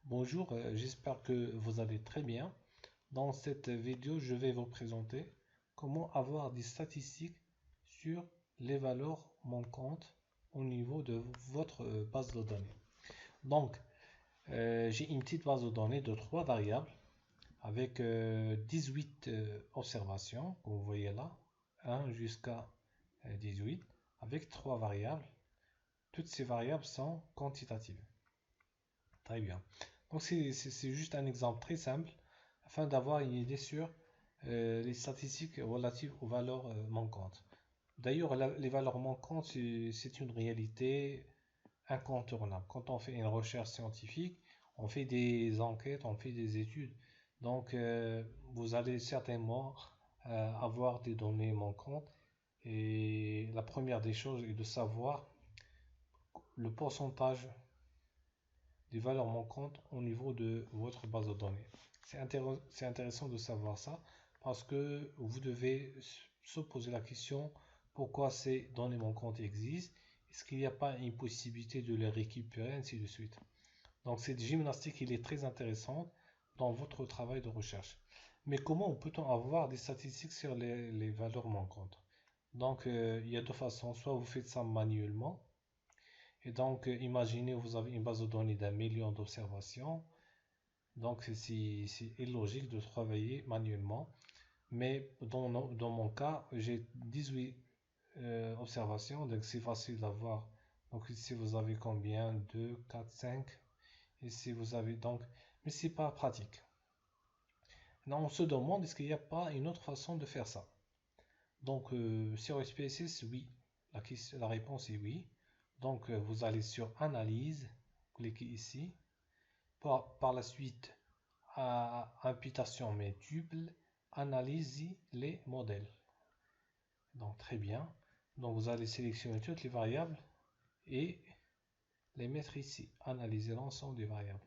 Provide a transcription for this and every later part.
Bonjour, j'espère que vous allez très bien. Dans cette vidéo, je vais vous présenter comment avoir des statistiques sur les valeurs manquantes au niveau de votre base de données. Donc, j'ai une petite base de données de trois variables avec 18 observations, comme vous voyez là, 1 jusqu'à 18, avec trois variables. Toutes ces variables sont quantitatives. Très bien. Donc c'est juste un exemple très simple afin d'avoir une idée sur les statistiques relatives aux valeurs manquantes. D'ailleurs, les valeurs manquantes, c'est une réalité incontournable. Quand on fait une recherche scientifique, on fait des enquêtes, on fait des études. Donc, vous allez certainement avoir des données manquantes. Et la première des choses est de savoir le pourcentage des valeurs manquantes au niveau de votre base de données. C'est intéressant de savoir ça parce que vous devez se poser la question pourquoi ces données manquantes existent, est-ce qu'il n'y a pas une possibilité de les récupérer, ainsi de suite. Donc cette gymnastique il est très intéressante dans votre travail de recherche. Mais comment peut-on avoir des statistiques sur les valeurs manquantes? Donc il y a deux façons, soit vous faites ça manuellement, et donc, imaginez, vous avez une base de données d'un million d'observations. Donc, c'est illogique de travailler manuellement. Mais dans mon cas, j'ai 18 observations. Donc, c'est facile d'avoir. Donc, ici, vous avez combien? 2, 4, 5. Ici, vous avez donc. Mais c'est pas pratique. Là, on se demande, est-ce qu'il n'y a pas une autre façon de faire ça? Donc, sur SPSS, oui. La réponse est oui. Donc, vous allez sur Analyse, cliquez ici. Par la suite, à imputation multiple, analysez les modèles. Donc, très bien. Donc, vous allez sélectionner toutes les variables et les mettre ici. Analyser l'ensemble des variables.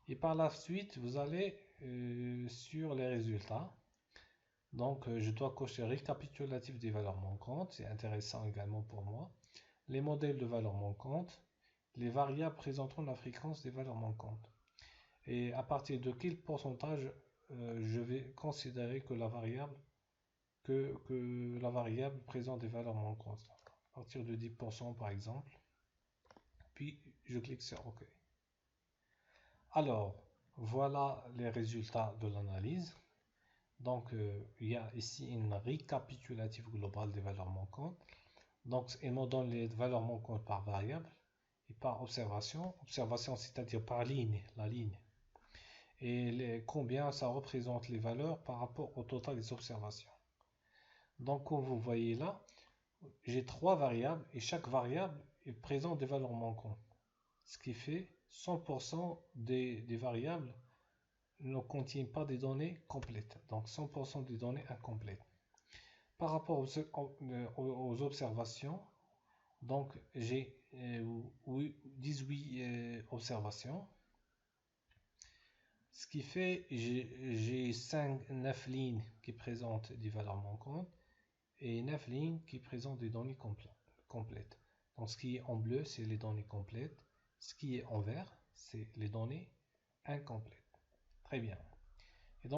Et par la suite, vous allez sur les résultats. Donc, je dois cocher récapitulatif des valeurs manquantes. C'est intéressant également pour moi. Les modèles de valeurs manquantes, les variables présentant la fréquence des valeurs manquantes. Et à partir de quel pourcentage je vais considérer que la variable présente des valeurs manquantes. À partir de 10% par exemple. Puis je clique sur OK. Alors, voilà les résultats de l'analyse. Donc, il y a ici une récapitulative globale des valeurs manquantes. Donc, il me donne les valeurs manquantes par variable et par observation. Observation, c'est-à-dire par ligne, la ligne. Et combien ça représente les valeurs par rapport au total des observations. Donc, comme vous voyez là, j'ai trois variables et chaque variable est présente des valeurs manquantes. Ce qui fait 100% des variables ne contiennent pas des données complètes. Donc, 100% des données incomplètes. Par rapport aux observations, donc j'ai 18 observations. Ce qui fait j'ai 9 lignes qui présentent des valeurs manquantes et 9 lignes qui présentent des données complètes. Donc ce qui est en bleu, c'est les données complètes. Ce qui est en vert, c'est les données incomplètes. Très bien.